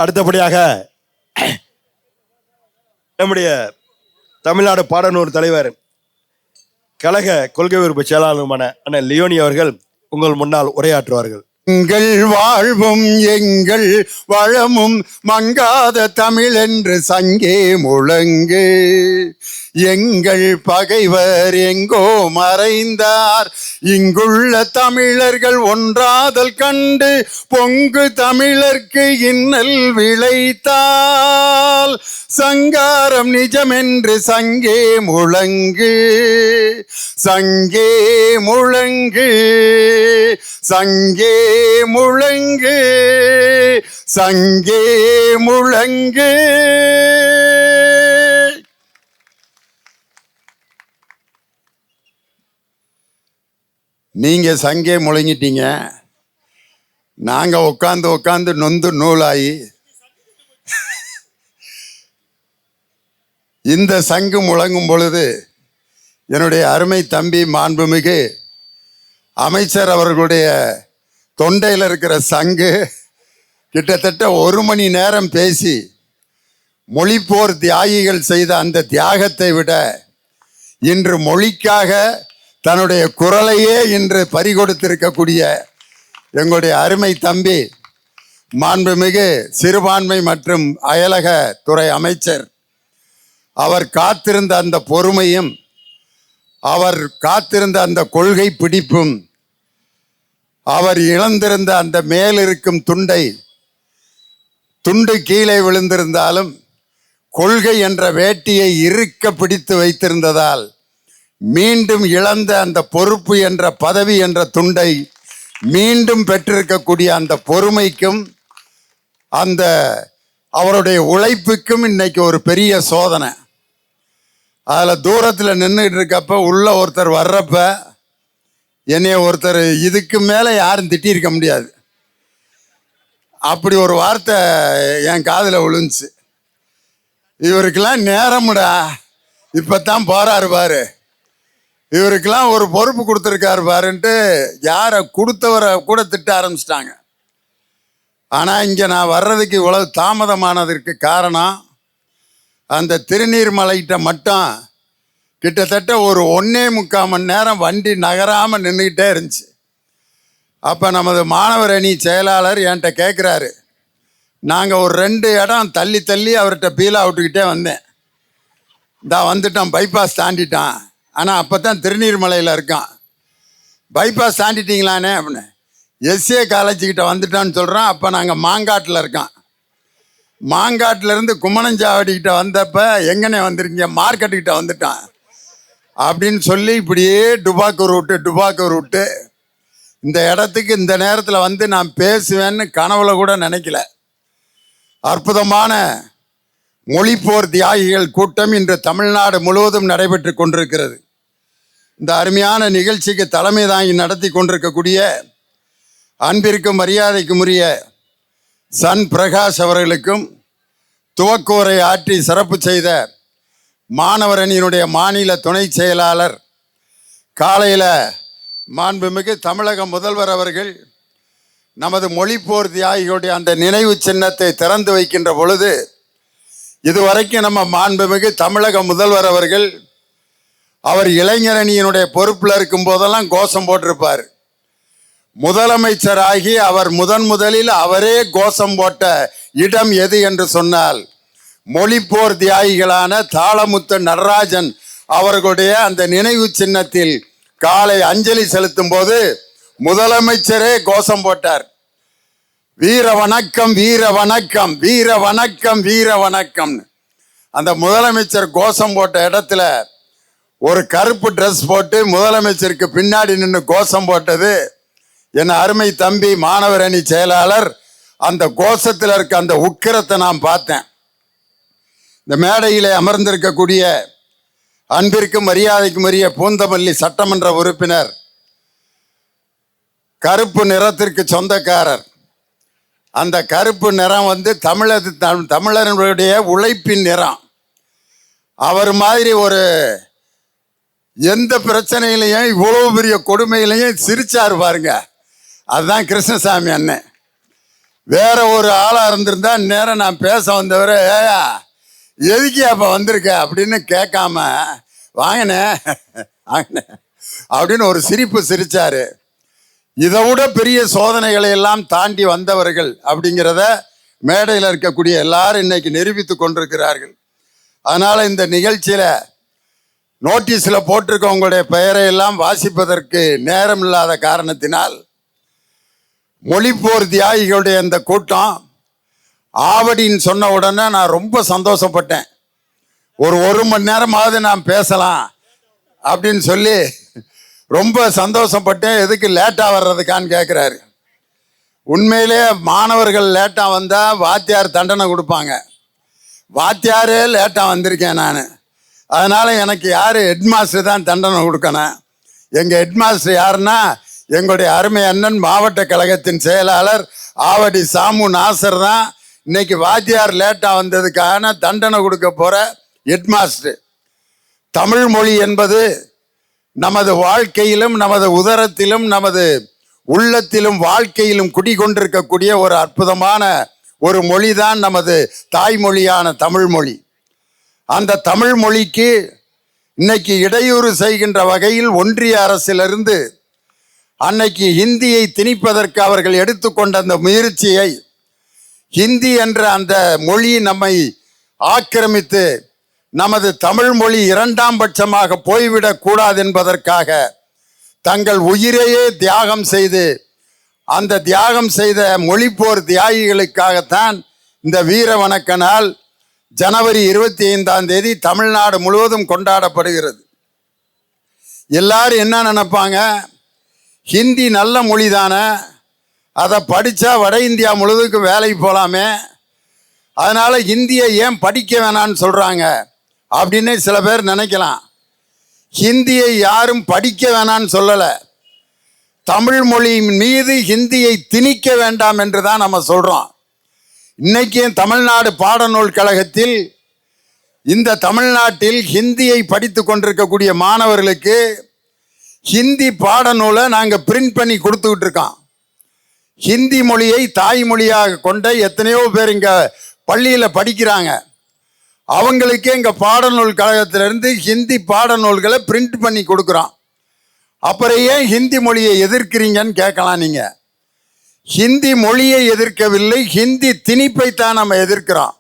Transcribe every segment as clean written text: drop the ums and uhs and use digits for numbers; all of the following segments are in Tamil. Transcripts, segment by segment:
அடுத்தபடியாக நம்முடைய தமிழ்நாடு பாடநூறு தலைவர் கழக கொள்கை உறுப்பு செயலாளருமான அண்ணன் லியோனி அவர்கள் உங்கள் முன்னால் உரையாற்றுவார்கள். எங்கள் வாழ்வும் எங்கள் வளமும் மங்காத தமிழ் என்று சங்கே முழங்கு. எங்கள் பகைவர் எங்கோ மறைந்தார், இங்குள்ள தமிழர்கள் ஒன்றாதல் கண்டு பொங்கு தமிழர்க்கு இன்னல் விளைத்தால் சங்காரம் நிஜமென்று சங்கே முழங்கு. சங்கே முழங்கு, சங்கே முழங்கு, சங்கே முழங்கு. நீங்க சங்கே முழங்கிட்டீங்க, நாங்க உட்காந்து உட்காந்து நொந்து நூலாயி இந்த சங்கு முழங்கும் பொழுது என்னுடைய அருமை தம்பி மாண்புமிகு அமைச்சர் அவர்களுடைய தொண்டையில் இருக்கிற சங்கு கிட்டத்தட்ட 1 மணி நேரம் பேசி மொழிப்போர் தியாகிகள் செய்த அந்த தியாகத்தை விட இன்று மொழிக்காக தன்னுடைய குரலையே இன்று பறிகொடுத்திருக்கக்கூடிய எங்களுடைய அருமை தம்பி மாண்புமிகு சிறுபான்மை மற்றும் அயலக துறை அமைச்சர் அவர் காத்திருந்த அந்த பொறுமையும் அவர் காத்திருந்த அந்த கொள்கை பிடிப்பும் அவர் இழந்திருந்த அந்த மேலிருக்கும் துண்டு கீழே விழுந்திருந்தாலும் கொள்கை என்ற வேட்டியை இறுக்க பிடித்து வைத்திருந்ததால் மீண்டும் இழந்த அந்த பொறுப்பு என்ற பதவி என்ற துண்டை மீண்டும் பெற்றிருக்கக்கூடிய அந்த பொறுமைக்கும் அந்த அவருடைய உழைப்புக்கும் இன்னைக்கு ஒரு பெரிய சோதனை. அதில் தூரத்தில் நின்றுட்டு இருக்கப்ப உள்ள ஒருத்தர் வர்றப்ப என்னைய ஒருத்தர் இதுக்கு மேலே யாரும் திட்டியிருக்க முடியாது, அப்படி ஒரு வார்த்தை என் காதில் விழுந்துச்சு. இவருக்கெல்லாம் நேரமுடா, இப்போத்தான் போறாரு பாரு, இவருக்கெல்லாம் ஒரு பொறுப்பு கொடுத்துருக்காரு பாருன்ட்டு யாரை கொடுத்தவரை கூட திட்ட ஆரம்பிச்சிட்டாங்க. ஆனால் இங்கே நான் வர்றதுக்கு இவ்வளவு தாமதமானதற்கு காரணம் அந்த திருநீர்மலைகிட்ட மட்டும் கிட்டத்தட்ட ஒரு 1.25 மணி நேரம் வண்டி நகராமல் நின்றுக்கிட்டே இருந்துச்சு. அப்போ நமது மாணவர் அணி செயலாளர் என்கிட்ட கேட்குறாரு, நாங்கள் ஒரு 2 இடம் தள்ளி தள்ளி அவர்கிட்ட பீலா விட்டுக்கிட்டே வந்தேன், வந்துட்டான் பைபாஸ் தாண்டிட்டான், ஆனால் அப்போ தான் திருநீர்மலையில் இருக்கான், பைபாஸ் தாண்டிட்டீங்களானே அப்படின்னு. எஸ்ஏ காலேஜுக்கிட்ட வந்துட்டான்னு சொல்கிறான். அப்போ நாங்கள் மாங்காட்டில் இருக்கோம், மாங்காட்டிலேருந்து கும்மணஞ்சாவடிக்கிட்ட வந்தப்போ எங்கன்னே வந்துருக்கீங்க, மார்க்கெட்டுக்கிட்ட வந்துட்டான் அப்படின்னு சொல்லி இப்படியே டுபாக்கூர் விட்டு இந்த இடத்துக்கு இந்த நேரத்தில் வந்து நான் பேசுவேன்னு கனவுல கூட நினைக்கல. அற்புதமான மொழிப்போர் தியாகிகள் கூட்டம் இன்று தமிழ்நாடு முழுவதும் நடைபெற்று கொண்டிருக்கிறது. இந்த அருமையான நிகழ்ச்சிக்கு தலைமை தாங்கி நடத்தி கொண்டிருக்கக்கூடிய அன்பிற்கும் மரியாதைக்கும் உரிய சன் பிரகாஷ் அவர்களுக்கும், துவக்கோரை ஆற்றி சிறப்பு செய்த மாணவர் அணியினுடைய மாநில துணை செயலாளர், காலையில் மாண்புமிகு தமிழக முதல்வர் அவர்கள் நமது மொழிப்போர் தியாகிகளுடைய அந்த நினைவு சின்னத்தை திறந்து வைக்கின்ற பொழுது இதுவரைக்கும் நம்ம மாண்புமிகு தமிழக முதல்வர் அவர்கள் அவர் இளைஞர் அணியினுடைய பொறுப்பில் இருக்கும் போதெல்லாம் கோஷம் போட்டிருப்பார். முதலமைச்சராகி அவர் முதலில் அவரே கோஷம் போட்ட இடம் எது என்று சொன்னால் மொழிப்போர் தியாகிகளான தாளமுத்து நடராஜன் அவர்களுடைய அந்த நினைவு சின்னத்தில் காலை அஞ்சலி செலுத்தும் போது முதலமைச்சரே கோஷம் போட்டார், வீர வணக்கம் வீர வணக்கம் வீர வணக்கம் வீர வணக்கம். அந்த முதலமைச்சர் கோஷம் போட்ட இடத்துல ஒரு கருப்பு ட்ரெஸ் போட்டு முதலமைச்சருக்கு பின்னாடி நின்று கோஷம் போட்டது என் அருமை தம்பி மாணவர் அணி செயலாளர். அந்த கோஷத்தில் இருக்க அந்த உக்கிரத்தை நான் பார்த்தேன். இந்த மேடையிலே அமர்ந்திருக்கக்கூடிய அன்பிற்கும் மரியாதைக்கும் உரிய பூந்தமல்லி சட்டமன்ற உறுப்பினர், கருப்பு நிறத்திற்கு சொந்தக்காரர். அந்த கருப்பு நிறம் வந்து தமிழர்களுடைய உழைப்பின் நிறம். அவர் மாதிரி ஒரு எந்த பிரச்சனையிலையும் இவ்வளவு பெரிய கொடுமையிலையும் சிரிச்சார் பாருங்க, அதுதான் கிருஷ்ணசாமி அண்ணன். வேற ஒரு ஆளா இருந்திருந்தா நேரம் நான் பேச வந்தவரை ஏயா எதுக்கு அப்ப வந்திருக்க அப்படின்னு கேட்காம வாங்கண்ணே வாங்கண்ணே அப்படின்னு ஒரு சிரிப்பு சிரிச்சாரு. இதை விட பெரிய சோதனைகளை எல்லாம் தாண்டி வந்தவர்கள் அப்படிங்கிறத மேடையில் இருக்கக்கூடிய எல்லாரும் இன்னைக்கு நிரூபித்து கொண்டிருக்கிறார்கள். அதனால இந்த நிகழ்ச்சியில நோட்டீஸில் போட்டிருக்கவங்களுடைய பெயரை எல்லாம் வாசிப்பதற்கு நேரம் இல்லாத காரணத்தினால் மொழிப்போர் தியாகிகளுடைய இந்த கூட்டம் ஆவடின்னு சொன்ன உடனே நான் ரொம்ப சந்தோஷப்பட்டேன். ஒரு மணி நேரமாவது நான் பேசலாம் அப்படின்னு சொல்லி ரொம்ப சந்தோஷப்பட்டேன். எதுக்கு லேட்டாக வர்றதுக்கான்னு கேட்குறாரு. உண்மையிலே மாணவர்கள் லேட்டாக வந்தால் வாத்தியார் தண்டனை கொடுப்பாங்க. வாத்தியாரே லேட்டாக வந்திருக்கேன் நான். அதனால் எனக்கு யார் ஹெட்மாஸ்டர் தான் தண்டனை கொடுக்கணும். எங்கள் ஹெட்மாஸ்டர் யாருன்னா எங்களுடைய அருமை அண்ணன் மாவட்ட கழகத்தின் செயலாளர் ஆவடி சாமு நாசர் தான் இன்னைக்கு வாத்தியார் லேட்டாக வந்ததுக்கான தண்டனை கொடுக்க போகிற ஹெட்மாஸ்டர். தமிழ் மொழி என்பது நமது வாழ்க்கையிலும் நமது உதரத்திலும் நமது உள்ளத்திலும் வாழ்க்கையிலும் குடிகொண்டிருக்கக்கூடிய ஒரு அற்புதமான ஒரு மொழி தான் நமது தாய்மொழியான தமிழ் மொழி. அந்த தமிழ் மொழிக்கு இன்னைக்கு இடையூறு செய்கின்ற வகையில் ஒன்றிய அரசிலிருந்து அன்னைக்கு ஹிந்தியை திணிப்பதற்கு அவர்கள் எடுத்துக்கொண்ட அந்த முயற்சியை, ஹிந்தி என்ற அந்த மொழி நம்மை ஆக்கிரமித்து நமது தமிழ் மொழி இரண்டாம் பட்சமாக போய்விடக் கூடாது என்பதற்காக தங்கள் உயிரையே தியாகம் செய்து அந்த தியாகம் செய்த மொழிப்போர் தியாகிகளுக்காகத்தான் இந்த வீர வணக்க நாள் ஜனவரி 25 தமிழ்நாடு முழுவதும் கொண்டாடப்படுகிறது. எல்லாரும் என்ன நினைப்பாங்க, ஹிந்தி நல்ல மொழி தானே, அதை படித்தா வட இந்தியா முழுவதுக்கும் வேலைக்கு போகலாமே, அதனால் ஹிந்தியை ஏன் படிக்க வேணான்னு சொல்கிறாங்க அப்படின்னு சில பேர் நினைக்கலாம். ஹிந்தியை யாரும் படிக்க வேணான்னு சொல்லலை. தமிழ் மொழியின் மீது ஹிந்தியை திணிக்க வேண்டாம் என்று தான் நம்ம சொல்கிறோம். இன்னைக்கு தமிழ்நாடு பாடநூல் கழகத்தில் இந்த தமிழ்நாட்டில் ஹிந்தியை படித்து கொண்டிருக்கக்கூடிய மாணவர்களுக்கு ஹிந்தி பாடநூலை நாங்கள் பிரிண்ட் பண்ணி கொடுத்துக்கிட்டு இருக்கோம். ஹிந்தி மொழியை தாய்மொழியாக கொண்ட எத்தனையோ பேர் இங்கே பள்ளியில் படிக்கிறாங்க. அவங்களுக்கு எங்கள் பாடநூல் கழகத்திலிருந்து ஹிந்தி பாடநூல்களை பிரிண்ட் பண்ணி கொடுக்குறோம். அப்புறம் ஏன் ஹிந்தி மொழியை எதிர்க்கிறீங்கன்னு கேட்கலாம். நீங்கள் ஹிந்தி மொழியை எதிர்க்கவில்லை, ஹிந்தி திணிப்பைத்தான் நம்ம எதிர்க்கிறோம்.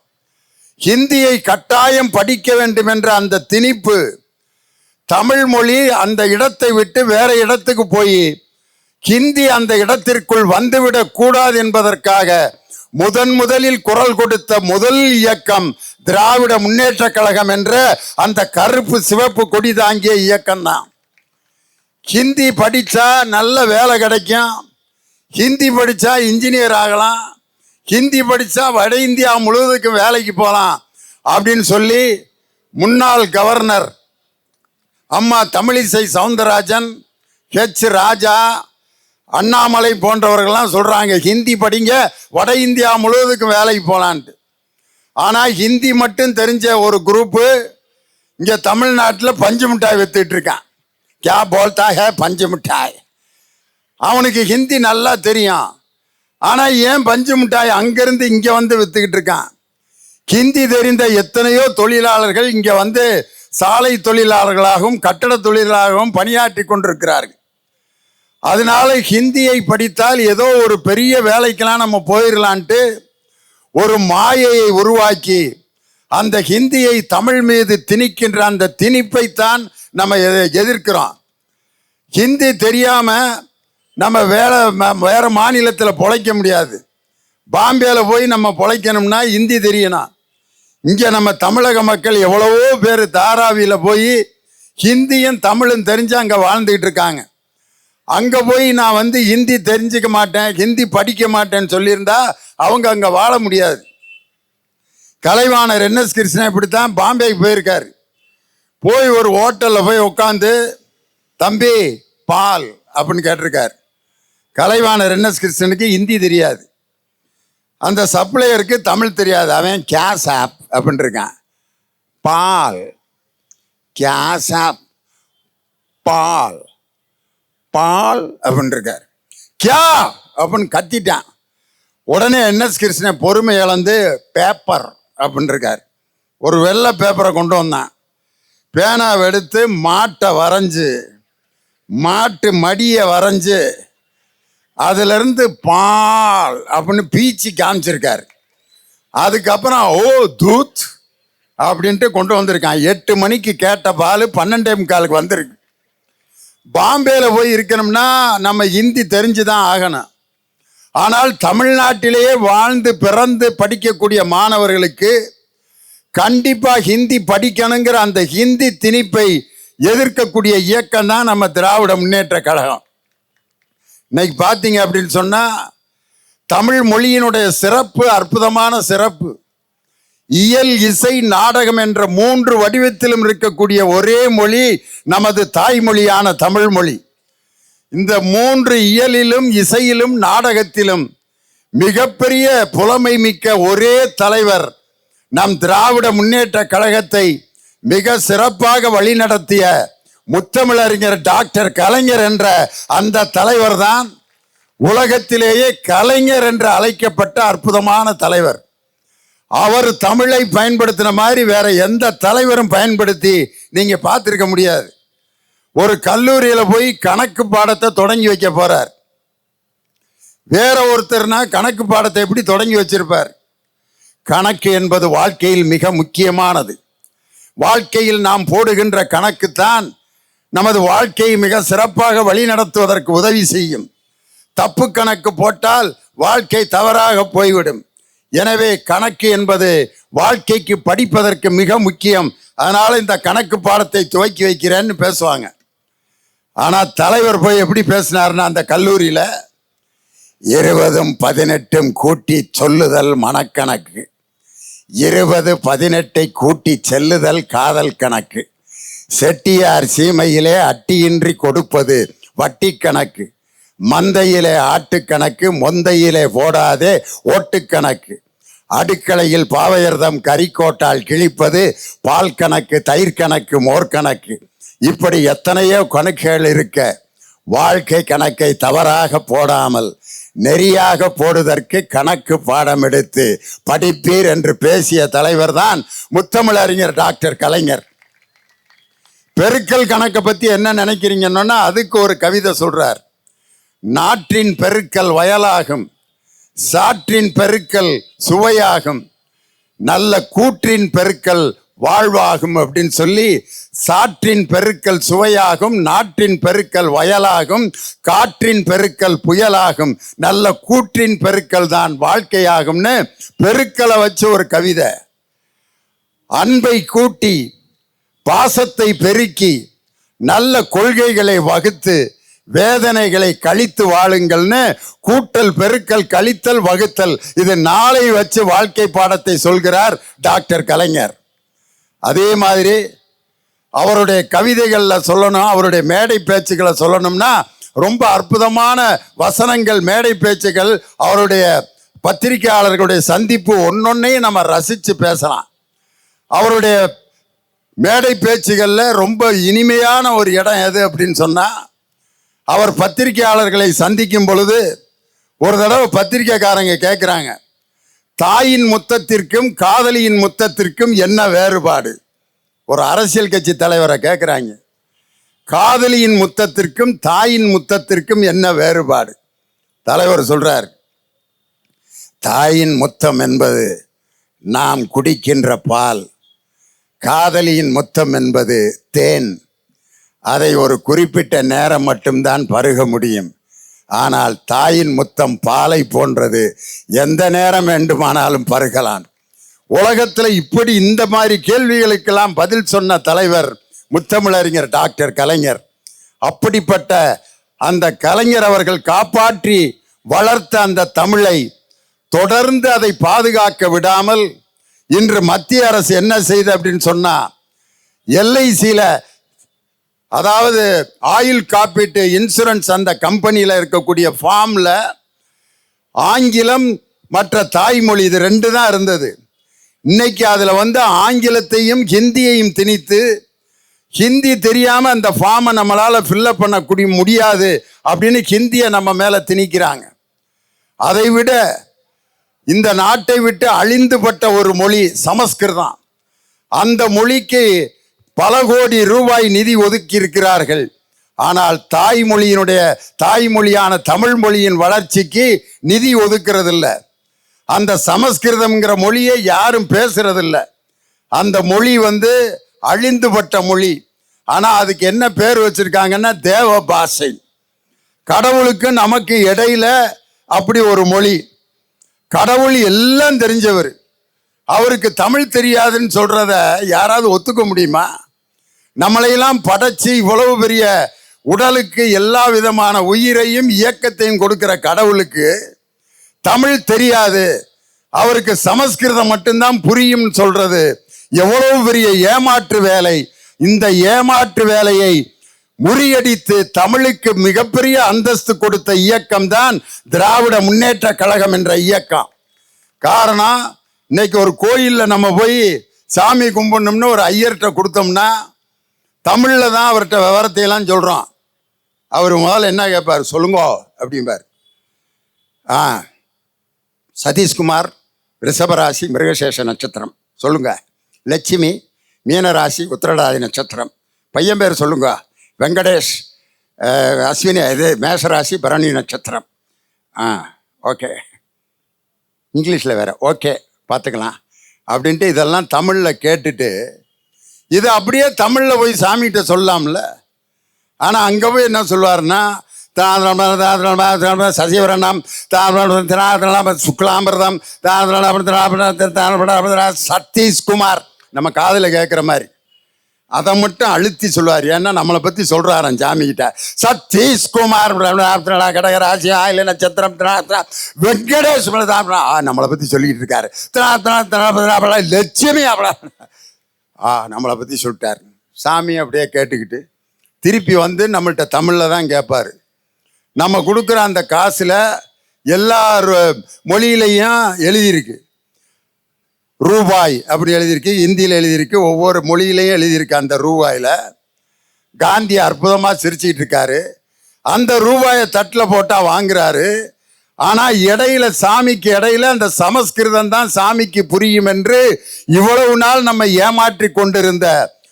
ஹிந்தியை கட்டாயம் படிக்க வேண்டும் என்ற அந்த திணிப்பு, தமிழ் மொழி அந்த இடத்தை விட்டு வேற இடத்துக்கு போய் ஹிந்தி அந்த இடத்திற்குள் வந்துவிடக் கூடாது என்பதற்காக முதலில் குரல் கொடுத்த முதல் இயக்கம் திராவிட முன்னேற்ற கழகம் என்ற அந்த கருப்பு சிவப்பு கொடி தாங்கிய இயக்கம் தான். ஹிந்தி படித்தா நல்ல வேலை கிடைக்கும், ஹிந்தி படித்தா இன்ஜினியர் ஆகலாம், ஹிந்தி படித்தா வட இந்தியா முழுவதுக்கும் வேலைக்கு போகலாம் அப்படின்னு சொல்லி முன்னாள் கவர்னர் அம்மா தமிழிசை சவுந்தரராஜன், ஹெச் ராஜா, அண்ணாமலை போன்றவர்கள்லாம் சொல்கிறாங்க ஹிந்தி படிங்க வட இந்தியா முழுவதுக்கும் வேலைக்கு போகலான்ட்டு. ஆனால் ஹிந்தி மட்டும் தெரிஞ்ச ஒரு குரூப்பு இங்கே தமிழ்நாட்டில் பஞ்சு மிட்டாய் வித்துட்டு இருக்கான். கே போல்தா ஹே பஞ்சு மிட்டாய். அவனுக்கு ஹிந்தி நல்லா தெரியும், ஆனால் ஏன் பஞ்சு மிட்டாய் அங்கேருந்து இங்கே வந்து வித்துக்கிட்டு இருக்கான்? ஹிந்தி தெரிந்த எத்தனையோ தொழிலாளர்கள் இங்கே வந்து சாலை தொழிலாளர்களாகவும் கட்டட தொழிலாளர்களும் பணியாற்றி கொண்டிருக்கிறார்கள். அதனால ஹிந்தியை படித்தால் ஏதோ ஒரு பெரிய வேலைக்கெல்லாம் நம்ம போயிடலான்ட்டு ஒரு மாயையை உருவாக்கி அந்த ஹிந்தியை தமிழ் மீது திணிக்கின்ற அந்த திணிப்பைத்தான் நம்ம எதிர்க்கிறோம். ஹிந்தி தெரியாமல் நம்ம வேற மாநிலத்தில் பொழைக்க முடியாது. பாம்பேல போய் நம்ம பொழைக்கணும்னா ஹிந்தி தெரியணும். இங்கே நம்ம தமிழக மக்கள் எவ்வளவோ பேர் தாராவியில் போய் ஹிந்தியும் தமிழும் தெரிஞ்சு அங்கே வாழ்ந்துக்கிட்டு இருக்காங்க. அங்கே போய் நான் வந்து ஹிந்தி தெரிஞ்சுக்க மாட்டேன், ஹிந்தி படிக்க மாட்டேன்னு சொல்லியிருந்தா அவங்க அங்கே வாழ முடியாது. கலைவாணர் என்எஸ் கிருஷ்ணன் இப்படித்தான் பாம்பேக்கு போயிருக்காரு. போய் ஒரு ஹோட்டலில் போய் உட்காந்து தம்பி பால் அப்படின்னு கேட்டிருக்காரு. கலைவாணர் என்எஸ் கிருஷ்ணனுக்கு ஹிந்தி தெரியாது, அந்த சப்ளையருக்கு தமிழ் தெரியாது. அவன் கேஸ் ஆப் அப்படின்னு இருக்கான். பால் கேஸ் ஆப் பால் பால் அப்படின்னு இருக்கார். கியா அப்படின்னு கத்திட்டான். உடனே என்எஸ் கிருஷ்ணன் பொறுமை இழந்து பேப்பர் அப்படின்னு இருக்கார். ஒரு வெள்ளை பேப்பரை கொண்டு வந்தான். பேனாவை எடுத்து மாட்டை வரைஞ்சு, மாட்டு மடியை வரைஞ்சு, அதிலிருந்து பால் அப்படின்னு பீச்சி காமிச்சிருக்காரு. அதுக்கப்புறம் ஓ தூத் அப்படின்ட்டு கொண்டு வந்திருக்கான். 8 மணிக்கு கேட்ட பால் 12:45 வந்திருக்கு. பாம்பேல போய் இருக்கணும்னா நம்ம ஹிந்தி தெரிஞ்சுதான் ஆகணும். ஆனால் தமிழ்நாட்டிலேயே வாழ்ந்து பிறந்து படிக்கக்கூடிய மாணவர்களுக்கு கண்டிப்பா ஹிந்தி படிக்கணுங்கிற அந்த ஹிந்தி திணிப்பை எதிர்க்கக்கூடிய இயக்கம் தான் நம்ம திராவிட முன்னேற்ற கழகம். இன்னைக்கு பார்த்தீங்க அப்படின்னு சொன்னா தமிழ் மொழியினுடைய சிறப்பு அற்புதமான சிறப்பு. இயல், இசை, நாடகம் என்ற 3 வடிவத்திலும் இருக்கக்கூடிய ஒரே மொழி நமது தாய்மொழியான தமிழ் மொழி. இந்த 3 இயலிலும், இசையிலும், நாடகத்திலும் மிகப்பெரிய புலமை மிக்க ஒரே தலைவர் நம் திராவிட முன்னேற்ற கழகத்தை மிக சிறப்பாக வழிநடத்திய முத்தமிழறிஞர் டாக்டர் கலைஞர் என்ற அந்த தலைவர் தான் உலகத்திலேயே கலைஞர் என்று அழைக்கப்பட்ட அற்புதமான தலைவர். அவர் தமிழை பயன்படுத்தின மாதிரி வேற எந்த தலைவரும் பயன்படுத்தி நீங்க பார்த்திருக்க முடியாது. ஒரு கல்லூரியில போய் கணக்கு பாடத்தை தொடங்கி வைக்க போறார். வேற ஒருத்தர்னா கணக்கு பாடத்தை எப்படி தொடங்கி வச்சிருப்பார்? கணக்கு என்பது வாழ்க்கையில் மிக முக்கியமானது. வாழ்க்கையில் நாம் போடுகின்ற கணக்கு தான் நமது வாழ்க்கையை மிக சிறப்பாக வழி நடத்துவதற்கு உதவி செய்யும். தப்பு கணக்கு போட்டால் வாழ்க்கை தவறாக போய்விடும். எனவே கணக்கு என்பது வாழ்க்கைக்கு படிப்பதற்கு மிக முக்கியம். அதனால இந்த கணக்கு பாடத்தை துவக்கி வைக்கிறேன்னு பேசுவாங்க. ஆனா தலைவர் போய் எப்படி பேசினார்னா, அந்த கல்லூரியில 20 18 கூட்டி சொல்லுதல் மனக்கணக்கு, 20 18 கூட்டி செல்லுதல் காதல் கணக்கு, செட்டியார் சீமையிலே அட்டியின்றி கொடுப்பது வட்டி கணக்கு, மந்தையிலே ஆட்டுக்கணக்கு, மொந்தையிலே போடாதே ஓட்டுக்கணக்கு, அடுக்களையில் பாவையர்தம் கறிக்கோட்டால் கிழிப்பது பால் கணக்கு, தயிர் கணக்கு, மோர் கணக்கு. இப்படி எத்தனையோ கணக்குகள் இருக்க வாழ்க்கை கணக்கை தவறாக போடாமல் நெறியாக போடுவதற்கு கணக்கு பாடம் எடுத்து படிப்பீர் என்று பேசிய தலைவர் தான் முத்தமிழறிஞர் டாக்டர் கலைஞர். பெருக்கல் கணக்கை பத்தி என்ன நினைக்கிறீங்கன்னா, அதுக்கு ஒரு கவிதை சொல்றார். நாற்றின் பெருக்கல் வயலாகும், சாற்றின் பெருக்கல் சுவையாகும், நல்ல கூற்றின் பெருக்கல் வாழ்வாகும் அப்படின்னு சொல்லி, சாற்றின் பெருக்கல் சுவையாகும், நாற்றின் பெருக்கல் வயலாகும், காற்றின் பெருக்கல் புயலாகும், நல்ல கூற்றின் பெருக்கல் தான் வாழ்க்கையாகும்னு பெருக்கலை வச்சு ஒரு கவிதை. அன்பை கூட்டி பாசத்தை பெருக்கி நல்ல கொள்கைகளை வகுத்து வேதனைகளை கழித்து வாழுங்கள்னு கூட்டல் பெருக்கல் கழித்தல் வகுத்தல், இது நாளை வச்சு வாழ்க்கை பாடத்தை சொல்கிறார் டாக்டர் கலைஞர். அதே மாதிரி அவருடைய கவிதைகள்ல சொல்லணும், அவருடைய மேடை பேச்சுக்களை சொல்லணும்னா ரொம்ப அற்புதமான வசனங்கள், மேடை பேச்சுகள், அவருடைய பத்திரிகையாளர்களுடைய சந்திப்பு ஒன்னொன்னையும் நம்ம ரசிச்சு பேசலாம். அவருடைய மேடை பேச்சுகள்ல ரொம்ப இனிமையான ஒரு இடம் எது அப்படின்னு சொன்னா, அவர் பத்திரிகையாளர்களை சந்திக்கும் பொழுது ஒரு தடவை பத்திரிகைக்காரங்க கேட்குறாங்க, தாயின் முத்தத்திற்கும் காதலியின் முத்தத்திற்கும் என்ன வேறுபாடு? ஒரு அரசியல் கட்சி தலைவரை கேட்குறாங்க, காதலியின் முத்தத்திற்கும் தாயின் முத்தத்திற்கும் என்ன வேறுபாடு? தலைவர் சொல்றார், தாயின் முத்தம் என்பது நாம் குடிக்கின்ற பால், காதலியின் முத்தம் என்பது தேன். அதை ஒரு குறிப்பிட்ட நேரம் மட்டும்தான் பருக முடியும். ஆனால் தாயின் முத்தம் பாலை போன்றது, எந்த நேரம் வேண்டுமானாலும் பருகலாம். உலகத்தில் இப்படி இந்த மாதிரி கேள்விகளுக்கெல்லாம் பதில் சொன்ன தலைவர் முத்தமிழறிஞர் டாக்டர் கலைஞர். அப்படிப்பட்ட அந்த கலைஞர் அவர்கள் காப்பாற்றி வளர்த்த அந்த தமிழை தொடர்ந்து அதை பாதுகாக்க விடாமல் இன்று மத்திய அரசு என்ன செய்து அப்படின்னு சொன்னா, எல்ஐசியில, அதாவது ஆயுள் காப்பீட்டு இன்சூரன்ஸ், அந்த கம்பெனியில் இருக்கக்கூடிய ஃபார்ம்ல ஆங்கிலம் மற்ற தாய்மொழி இது 2 தான் இருந்தது. இன்னைக்கு அதுல ஆங்கிலத்தையும் ஹிந்தியையும் திணித்து, ஹிந்தி தெரியாம அந்த ஃபார்மை நம்மளால ஃபில்லப் பண்ண முடியாது அப்படின்னு ஹிந்தியை நம்ம மேல திணிக்கிறாங்க. அதை விட இந்த நாட்டை விட்டு அழிந்துபட்ட ஒரு மொழி சமஸ்கிருதம். அந்த மொழிக்கு பல கோடி ரூபாய் நிதி ஒதுக்கி இருக்கிறார்கள். ஆனால் தாய்மொழியான தமிழ் மொழியின் வளர்ச்சிக்கு நிதி ஒதுக்குறதில்ல. அந்த சமஸ்கிருதம்ங்கிற மொழியை யாரும் பேசுறதில்ல. அந்த மொழி அழிந்துபட்ட மொழி. ஆனா அதுக்கு என்ன பேர் வச்சிருக்காங்கன்னா தேவ பாஷை. கடவுளுக்கு நமக்கு இடையில அப்படி ஒரு மொழி. கடவுள் எல்லாம் தெரிஞ்சவர், அவருக்கு தமிழ் தெரியாதுன்னு சொல்றத யாராவது ஒத்துக்க முடியுமா? நம்மளையெல்லாம் படைச்சு இவ்வளவு பெரிய உடலுக்கு எல்லா விதமான உயிரையும் இயக்கத்தையும் கொடுக்கிற கடவுளுக்கு தமிழ் தெரியாது, அவருக்கு சமஸ்கிருதம் மட்டும்தான் புரியும் சொல்றது எவ்வளவு பெரிய ஏமாற்று வேலை. இந்த ஏமாற்று வேலையை முறியடித்து தமிழுக்கு மிகப்பெரிய அந்தஸ்து கொடுத்த இயக்கம் தான் திராவிட முன்னேற்ற கழகம் என்ற இயக்கம். காரணம், இன்னைக்கு ஒரு கோயில்ல நம்ம போய் சாமி கும்பிடணும்னு ஒரு ஐயர்கிட்ட கொடுத்தோம்னா தமிழ்ல தான் அவர்கிட்ட விவரத்தை எல்லாம் சொல்றோம். அவர் முதல்ல என்ன கேட்பார், சொல்லுங்க அப்படிம்பார். சதீஷ்குமார் ரிஷபராசி மிருகசேஷ நட்சத்திரம் சொல்லுங்க. லட்சுமி மீனராசி உத்திரடாதி நட்சத்திரம். பையன் பேர் சொல்லுங்க. வெங்கடேஷ் அஸ்வினி மேஷராசி பரணி நட்சத்திரம். ஓகே, இங்கிலீஷில் வேற ஓகே பார்த்துக்கலாம் அப்படின்ட்டு இதெல்லாம் தமிழில் கேட்டுட்டு இது அப்படியே தமிழில் போய் சாமிகிட்ட சொல்லலாம்ல. ஆனால் அங்கே போய் என்ன சொல்லுவார்னா சசிவரணம் சுக்லாமிரதம் சதீஷ்குமார் நம்ம காதில் கேட்குற மாதிரி அதை மட்டும் அழுத்தி சொல்லுவார். ஏன்னா நம்மளை பற்றி சொல்கிறாராம் சாமிகிட்ட. சதீஷ்குமார் கடகராசி ஆயில நட்சத்திரம் வெங்கடேஷ் நம்மளை பற்றி சொல்லிக்கிட்டு இருக்காரு. லட்சுமி நம்மளை பற்றி சொல்லிட்டாரு. சாமி அப்படியே கேட்டுக்கிட்டு திருப்பி நம்மள்கிட்ட தமிழில் தான் கேட்பார். நம்ம கொடுக்குற அந்த காசில் எல்லா மொழியிலையும் எழுதியிருக்கு. ரூபாய் அப்படி எழுதியிருக்கு, இந்தியில் எழுதியிருக்கு, ஒவ்வொரு மொழியிலையும் எழுதியிருக்கு. அந்த ரூபாயில் காந்தி அற்புதமாக சிரிச்சிக்கிட்டு இருக்காரு. அந்த ரூபாயை தட்டில் போட்டால் வாங்குறாரு. ஆனால் இடையில சாமிக்கு இடையில அந்த சமஸ்கிருதம் தான் சாமிக்கு புரியும் என்று இவ்வளவு நாள் நம்ம ஏமாற்றி கொண்டிருந்த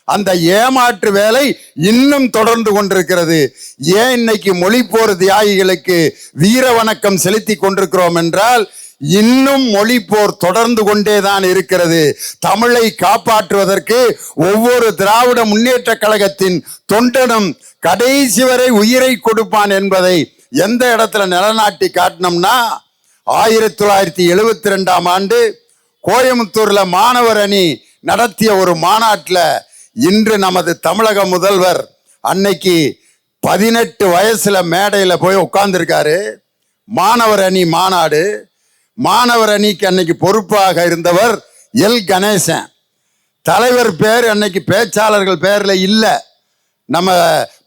அந்த ஏமாற்று வேலை இன்னும் தொடர்ந்து கொண்டிருக்கிறது. ஏன் இன்னைக்கு மொழிப்போர் தியாகிகளுக்கு வீர வணக்கம் செலுத்தி கொண்டிருக்கிறோம் என்றால் இன்னும் மொழிப்போர் தொடர்ந்து கொண்டேதான் இருக்கிறது. தமிழை காப்பாற்றுவதற்கு ஒவ்வொரு திராவிட முன்னேற்ற கழகத்தின் தொண்டனும் கடைசி வரை உயிரை கொடுப்பான் என்பதை எந்த இடத்துல நிலநாட்டி காட்டினோம்னா 1972ஆம் ஆண்டு கோயம்புத்தூர்ல மாணவர் அணி நடத்திய ஒரு மாநாட்டில் இன்று நமது தமிழக முதல்வர் அன்னைக்கு 18 வயசுல மேடையில போய் உட்கார்ந்துருக்காரு. மாணவர் அணி மாநாடு. மாணவர் அணிக்கு அன்னைக்கு பொறுப்பாக இருந்தவர் எல் கணேசன். தலைவர் பேர் அன்னைக்கு பேச்சாளர்கள் பேர்ல இல்லை, நம்ம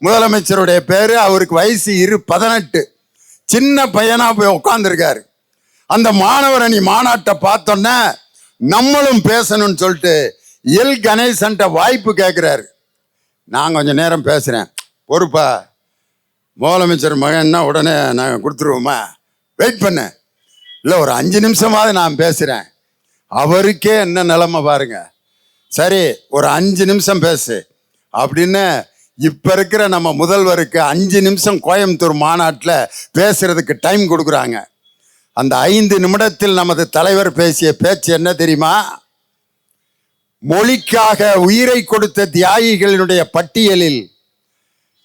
முதலமைச்சருடைய பேரு. அவருக்கு வயசு 18, சின்ன பையனா போய் உட்கார்ந்துருக்காரு. அந்த மாணவர் அணி மாநாட்டை பார்த்தோன்னே நம்மளும் பேசணும்னு சொல்லிட்டு எல் கணேசன்ட்ட வாய்ப்பு கேட்குறாரு. நான் கொஞ்சம் நேரம் பேசுகிறேன், பொறுப்பா முதலமைச்சர் மகன்னா உடனே நாங்கள் கொடுத்துருவோமா, வெயிட் பண்ண இல்லை ஒரு 5 நிமிஷமாவது நான் பேசுகிறேன். அவருக்கே என்ன நிலைமை பாருங்க. சரி ஒரு 5 நிமிஷம் பேசு அப்படின்னு இப்போ இருக்கிற நம்ம முதல்வருக்கு 5 நிமிஷம் கோயம்புத்தூர் மாநாட்டில் பேசுறதுக்கு டைம் கொடுக்குறாங்க. அந்த 5 நிமிடத்தில் நமது தலைவர் பேசிய பேச்சு என்ன தெரியுமா? மொழிக்காக உயிரை கொடுத்த தியாகிகளினுடைய பட்டியலில்